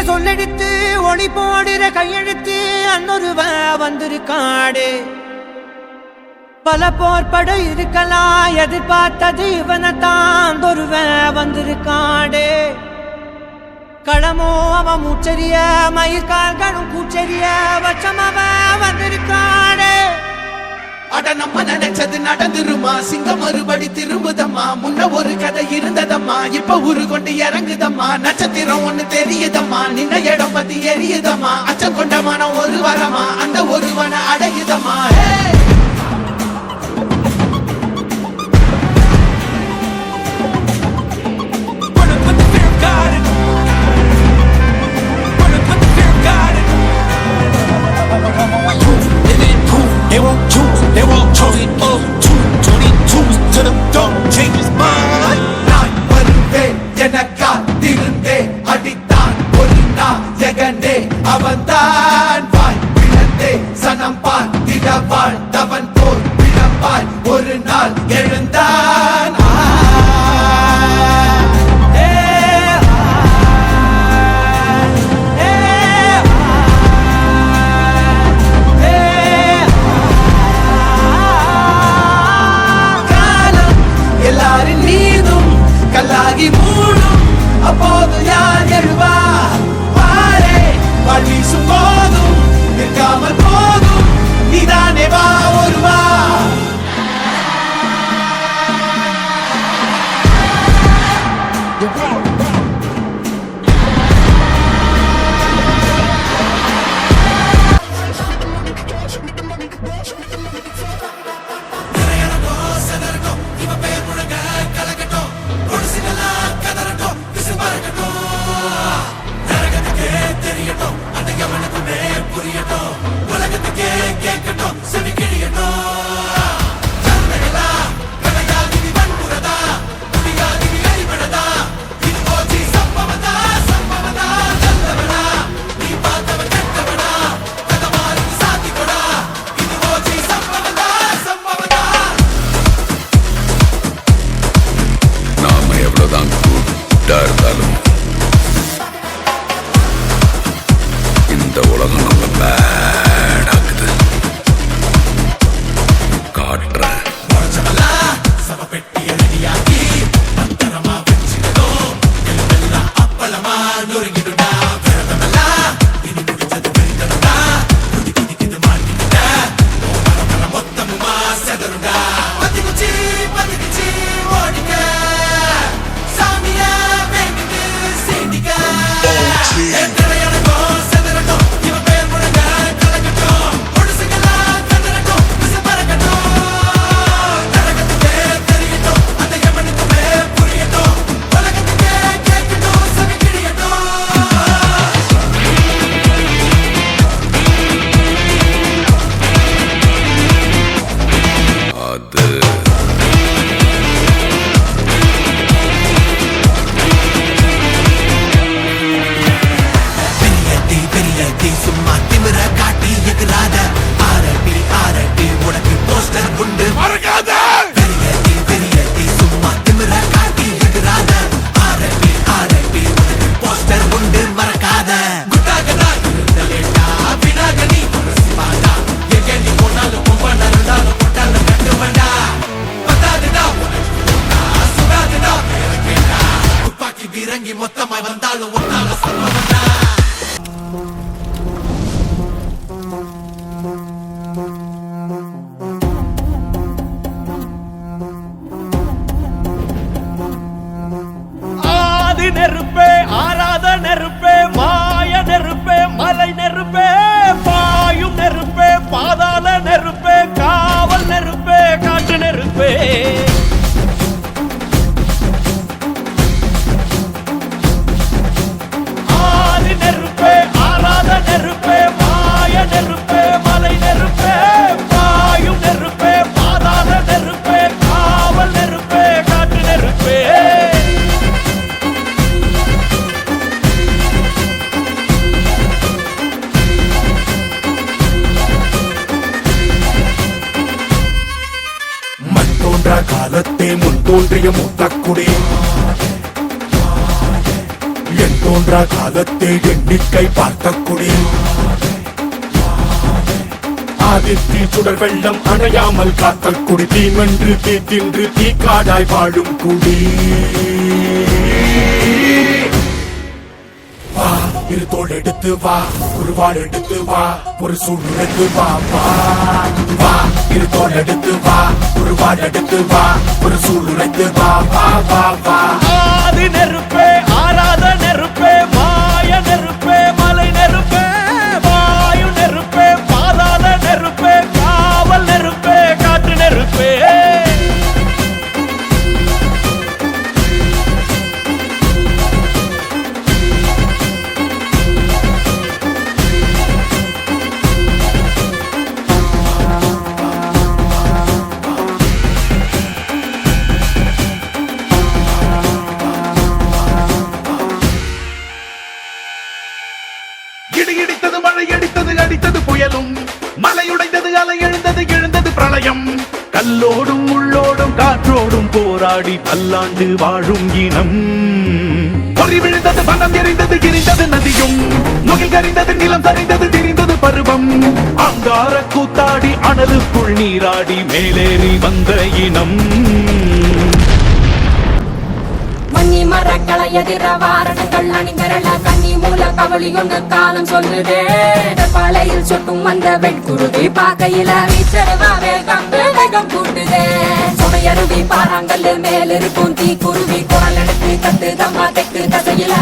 சொல்லெடுத்து ஒளி போடுற கையெழுத்து அன்னொருவ வந்திருக்காடு. பல போர்பட இருக்கலாம் எதிர்பார்த்தது இவனைத்தான் ஒருவ வந்திருக்காடு. களமோ அவன் மூச்சரிய மயிர்கால்களும் கூச்சரிய வச்சம் அவன் வந்திருக்காடு. அட நம்ம நினைச்சது நடந்துருமா, சிங்கம் மறுபடி திரும்புதம்மா. முன்ன ஒரு கதை இருந்ததம்மா, இப்ப ஊரு கொண்டு இறங்குதம்மா. நட்சத்திரம் ஒண்ணு தெரியுதம்மா, நின்ன இடம் பத்தி எரியுதம்மா. அச்சம் கொண்ட மனம் ஒரு வரமா, அந்த ஒருவனை அடையுதம்மா. They won't choose, they won't choose it up. 222s to the dog, change his mind. நான் வருவேன் எனக்கால் திருந்தே அடித்தான் ஒரு நாயகனே அவன்தான். வாய் பிளந்தே சனம் பார்த்திட வாழ்ந்தவன் போல் விளம்பாய் ஒரு நாள் எழுந்தான். எல்லாரின் மீதும் கல்லாகி மூடும் அப்போது யார் எழுவா? பாரே வாழ் வீசும் போதும் நிற்காமல் போதும் நீதானே வா ஒருவா. இருந்தாலும் இந்த உலகம் நம்ம பேடாக்குது. காட்டுறேன் இறங்கி மொத்தமாய் வந்தாலும் ஒன்னால சம்பவம். ஆதி நெருப்பே, ஆராத நெருப்பே, மாய நெருப்பே, மலை நெருப்பே, பாயும் நெருப்பே, பாதாள நெருப்பே, காவல் நெருப்பே, காற்று நெருப்பே. ஆதி நெருப்பே, ஆராத நெருப்பே, மாய நெருப்பே, மலை நெருப்பே, பாயும் நெருப்பே, பாதாள நெருப்பே, காவல் நெருப்பே, காற்று நெருப்பே. காலத்தே முன் தோன்றிய முத்தக்குடி என் தோன்றா காலத்தை எண்ணிக்கை பார்த்த குடி ஆதித்தி சுடர் வெள்ளம் அணையாமல் காத்த குடி தீமென்று தீ தின்று தீ காடாய் வாழும் குடி வா இரு தோள் எடுத்து வா ஒரு வாள் எடுத்து வா ஒரு சூழ் எடுத்து வா வா வா இரு தோள் எடுத்து வா ஒரு வாள் எடுத்து வா ஒரு சூழ் உழைத்து வா வா வா வா ஆதி நெருப்பே ஆராத நெருப்பே மாய நெருப்பே மலை நெருப்பே வாயு நெருப்பே பாதாள நெருப்பே காவல் நெருப்பே காற்று நெருப்பே இடி இடித்தது மழை அடித்தது அடித்தது புயலும் மலை உடைந்தது அலை எழுந்தது எழுந்தது பிரளயம் கல்லோடும் உள்ளோடும் காற்றோடும் போராடி பல்லாண்டு வாழும் இனம் பொறி விழுந்தது பணம் எரிந்தது எரிந்தது நதியும் முகில் கரிந்தது நிலம் சரிந்தது திரிந்தது பருவம் அங்கார கூத்தாடி அனலுக்குள் நீராடி மேலேறி வந்த இனம் மண்ணி மரக்களை எதிர வாரணங்கள் அணிந்தரள கண்ணி மூல கவலி ஒன்று காலம் சொல்லுதே பாலையில் சொட்டும் அந்த வெட்குருவி பார்க்கையில வீச்சருவா வேகம் கூட்டுதே சுமையருவி பாறாங்கல்லு மேல் இருக்கும் தீ குருவி குரல் எடுத்து கத்துதம்மா தெற்கு தசையில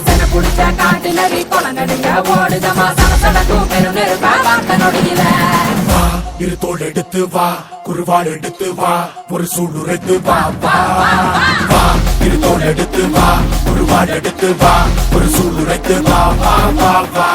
சென புடிச்ச காட்டு நரி குளநடுங்க ஓடுதம்மா சடசடக்கும் பெரும் நெருப்ப வார்த்த நொடியில வா இரு தோள் எடுத்து வா குறுவாள் எடுத்து வா ஒரு சூழ் உரைத்து வா வா வா இரு தோள் எடுத்து வா குறுவாள் எடுத்து வா ஒரு சூழ் உரைத்து வா வா வா வா